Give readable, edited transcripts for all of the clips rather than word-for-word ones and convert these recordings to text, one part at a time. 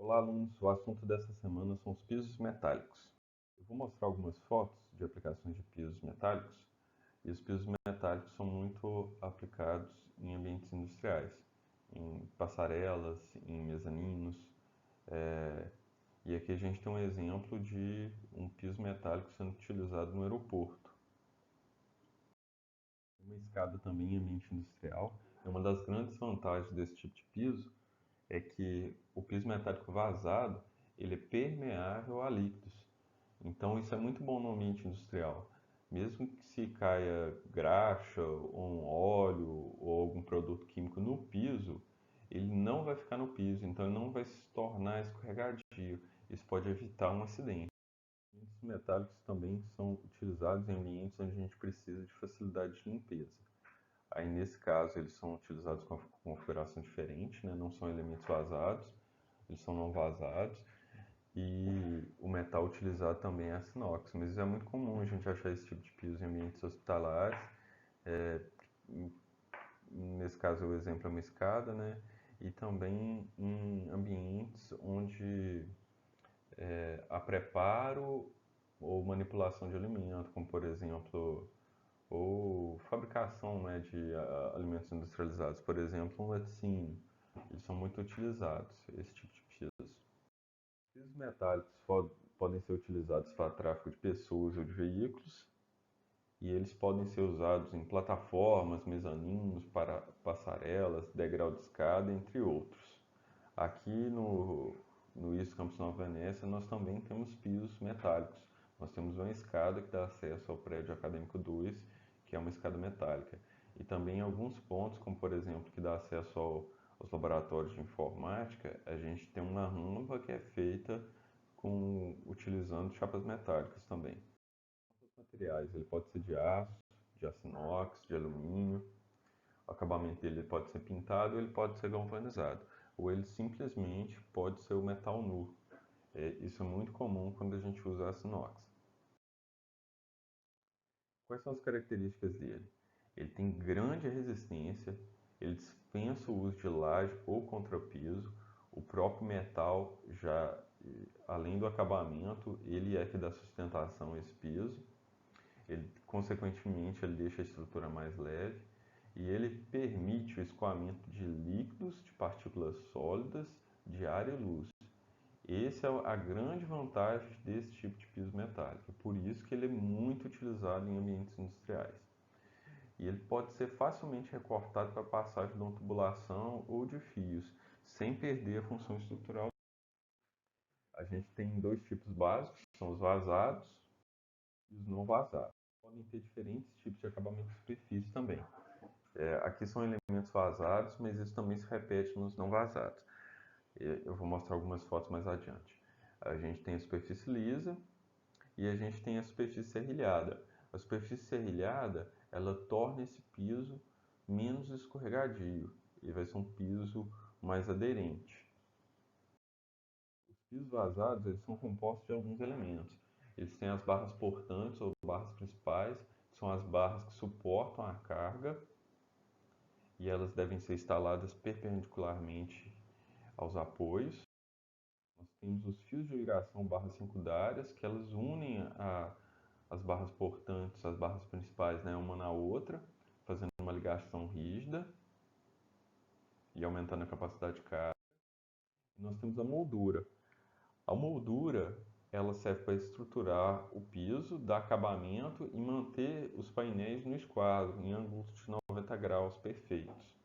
Olá, alunos. O assunto dessa semana são os pisos metálicos. Eu vou mostrar algumas fotos de aplicações de pisos metálicos. E os pisos metálicos são muito aplicados em ambientes industriais, em passarelas, em mezaninos. E aqui a gente tem um exemplo de um piso metálico sendo utilizado no aeroporto. Uma escada também em ambiente industrial. E uma das grandes vantagens desse tipo de piso é que o piso metálico vazado ele é permeável a líquidos. Então isso é muito bom no ambiente industrial. Mesmo que se caia graxa, ou um óleo ou algum produto químico no piso, ele não vai ficar no piso, então ele não vai se tornar escorregadio. Isso pode evitar um acidente. Os metálicos também são utilizados em ambientes onde a gente precisa de facilidade de limpeza. Aí nesse caso eles são utilizados com configuração diferente, né? Não são elementos vazados, eles são não vazados. E o metal utilizado também é aço inox, mas é muito comum a gente achar esse tipo de piso em ambientes hospitalares. É, Nesse caso, o exemplo é uma escada, né? E também em ambientes onde há preparo ou manipulação de alimento, como por exemplo, ou fabricação, né, de alimentos industrializados. Por exemplo, um laticínio. Eles são muito utilizados, esse tipo de piso. Pisos metálicos podem ser utilizados para tráfego de pessoas ou de veículos, e eles podem ser usados em plataformas, mezaninos, para passarelas, degrau de escada, entre outros. Aqui no ISO Campus Nova Venécia, nós também temos pisos metálicos. Nós temos uma escada que dá acesso ao prédio acadêmico 2, que é uma escada metálica. E também alguns pontos, como por exemplo, que dá acesso aos laboratórios de informática, a gente tem uma rampa que é feita utilizando chapas metálicas também. Os materiais, ele pode ser de aço inox, de alumínio. O acabamento dele pode ser pintado ou ele pode ser galvanizado. Ou ele simplesmente pode ser o metal nu. Isso é muito comum quando a gente usa aço inox. Quais são as características dele? Ele tem grande resistência, ele dispensa o uso de laje ou contrapiso, o próprio metal já, além do acabamento, ele é que dá sustentação a esse piso. Ele, consequentemente, ele deixa a estrutura mais leve e ele permite o escoamento de líquidos, de partículas sólidas, de ar e luz. Essa é a grande vantagem desse tipo de piso metálico, por isso que ele é muito utilizado em ambientes industriais. E ele pode ser facilmente recortado para passagem de uma tubulação ou de fios, sem perder a função estrutural. A gente tem dois tipos básicos, que são os vazados e os não vazados. Podem ter diferentes tipos de acabamento de superfície também. Aqui são elementos vazados, mas isso também se repete nos não vazados. Eu vou mostrar algumas fotos mais adiante. A gente tem a superfície lisa e a gente tem a superfície serrilhada. A superfície serrilhada, ela torna esse piso menos escorregadio e vai ser um piso mais aderente. Os pisos vazados, eles são compostos de alguns elementos. Eles têm as barras portantes ou barras principais, que são as barras que suportam a carga e elas devem ser instaladas perpendicularmente aos apoios. Nós temos os fios de ligação barras secundárias, que elas unem as barras portantes, as barras principais, né, uma na outra, fazendo uma ligação rígida e aumentando a capacidade de carga. E nós temos a moldura. A moldura ela serve para estruturar o piso, dar acabamento e manter os painéis no esquadro, em ângulos de 90 graus perfeitos.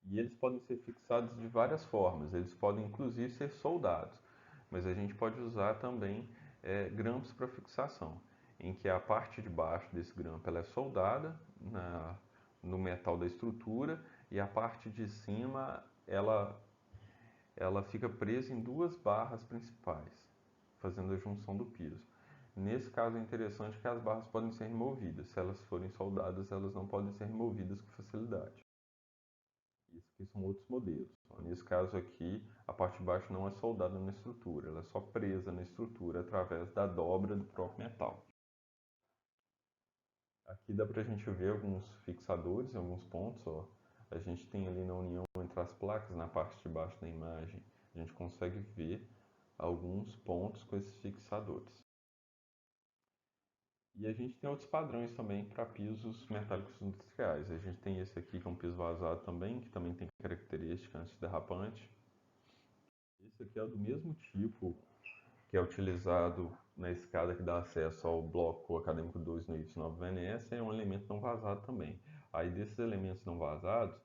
E eles podem ser fixados de várias formas, eles podem inclusive ser soldados, mas a gente pode usar também grampos para fixação, em que a parte de baixo desse grampo ela é soldada no metal da estrutura e a parte de cima ela fica presa em duas barras principais, fazendo a junção do piso. Nesse caso é interessante que as barras podem ser removidas, se elas forem soldadas elas não podem ser removidas com facilidade. Isso aqui são outros modelos. Nesse caso aqui, a parte de baixo não é soldada na estrutura, ela é só presa na estrutura através da dobra do próprio metal. Aqui dá para a gente ver alguns fixadores em alguns pontos. Ó. a gente tem ali na união entre as placas, na parte de baixo da imagem, a gente consegue ver alguns pontos com esses fixadores. E a gente tem outros padrões também para pisos metálicos industriais. A gente tem esse aqui que é um piso vazado também, que também tem característica antiderrapante. Esse aqui é do mesmo tipo que é utilizado na escada que dá acesso ao bloco acadêmico 2 no Y9 VNS, é um elemento não vazado também. Aí desses elementos não vazados,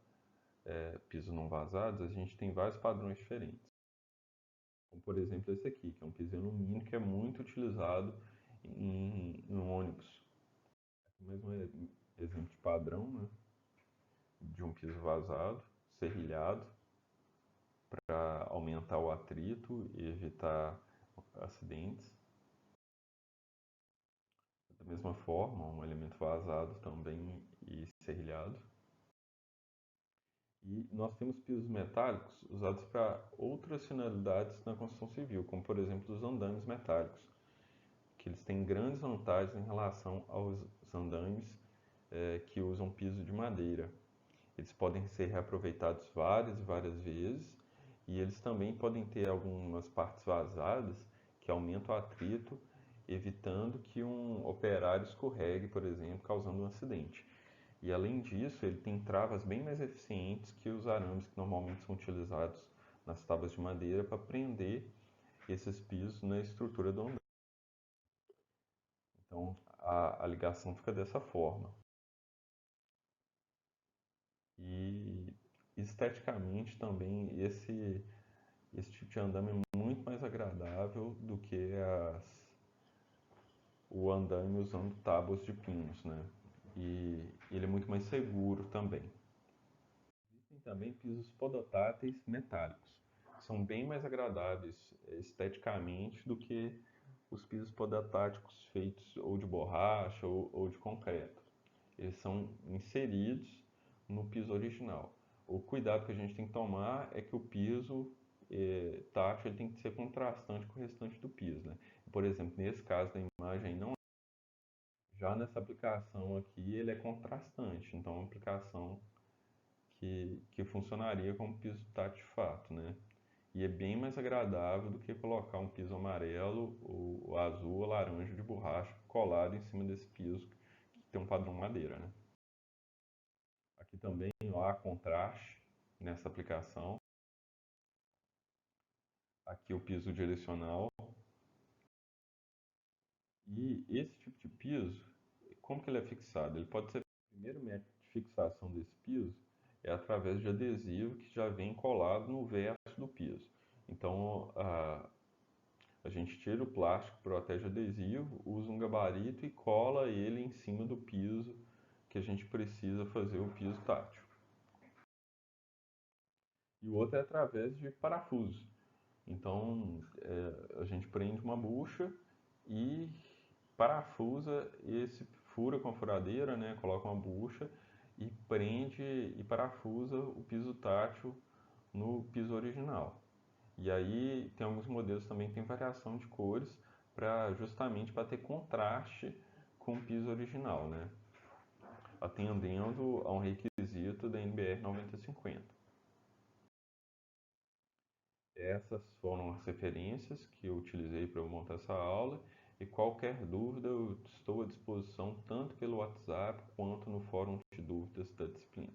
pisos não vazados, a gente tem vários padrões diferentes. Como por exemplo esse aqui, que é um piso em alumínio que é muito utilizado em ônibus. Aqui mais um exemplo de padrão, né, de um piso vazado, serrilhado, para aumentar o atrito e evitar acidentes. Da mesma forma, um elemento vazado também e serrilhado. E nós temos pisos metálicos usados para outras finalidades na construção civil, como por exemplo os andames metálicos, que eles têm grandes vantagens em relação aos andames que usam piso de madeira. Eles podem ser reaproveitados várias e várias vezes e eles também podem ter algumas partes vazadas que aumentam o atrito, evitando que um operário escorregue, por exemplo, causando um acidente. E além disso, ele tem travas bem mais eficientes que os arames que normalmente são utilizados nas tábuas de madeira para prender esses pisos na estrutura do andame. Então a ligação fica dessa forma. E esteticamente também esse tipo de andame é muito mais agradável do que o andame usando tábuas de pinos, né? E ele é muito mais seguro também. Existem também pisos podotáteis metálicos. São bem mais agradáveis esteticamente do que os pisos podotáticos feitos ou de borracha ou de concreto. Eles são inseridos no piso original. O cuidado que a gente tem que tomar é que o piso tátil ele tem que ser contrastante com o restante do piso, né? Por exemplo, nesse caso da imagem não, já nessa aplicação aqui ele é contrastante, então é uma aplicação que funcionaria como piso tátil de fato, né? E é bem mais agradável do que colocar um piso amarelo, ou azul ou laranja de borracha colado em cima desse piso que tem um padrão madeira, né? Aqui também ó, há contraste nessa aplicação. Aqui o piso direcional. E esse tipo de piso, como que ele é fixado? Ele pode ser, o primeiro método de fixação desse piso é através de adesivo que já vem colado no verso do piso. Então a gente tira o plástico, protege o adesivo, usa um gabarito e cola ele em cima do piso que a gente precisa fazer o piso tátil. E o outro é através de parafuso. Então a gente prende uma bucha e parafusa esse, fura com a furadeira, né? Coloca uma bucha e prende e parafusa o piso tátil no piso original. E aí tem alguns modelos também que tem variação de cores para justamente para ter contraste com o piso original, né? Atendendo a um requisito da NBR 9050. Essas foram as referências que eu utilizei para montar essa aula e qualquer dúvida eu estou à disposição tanto pelo WhatsApp quanto no fórum de dúvidas da disciplina.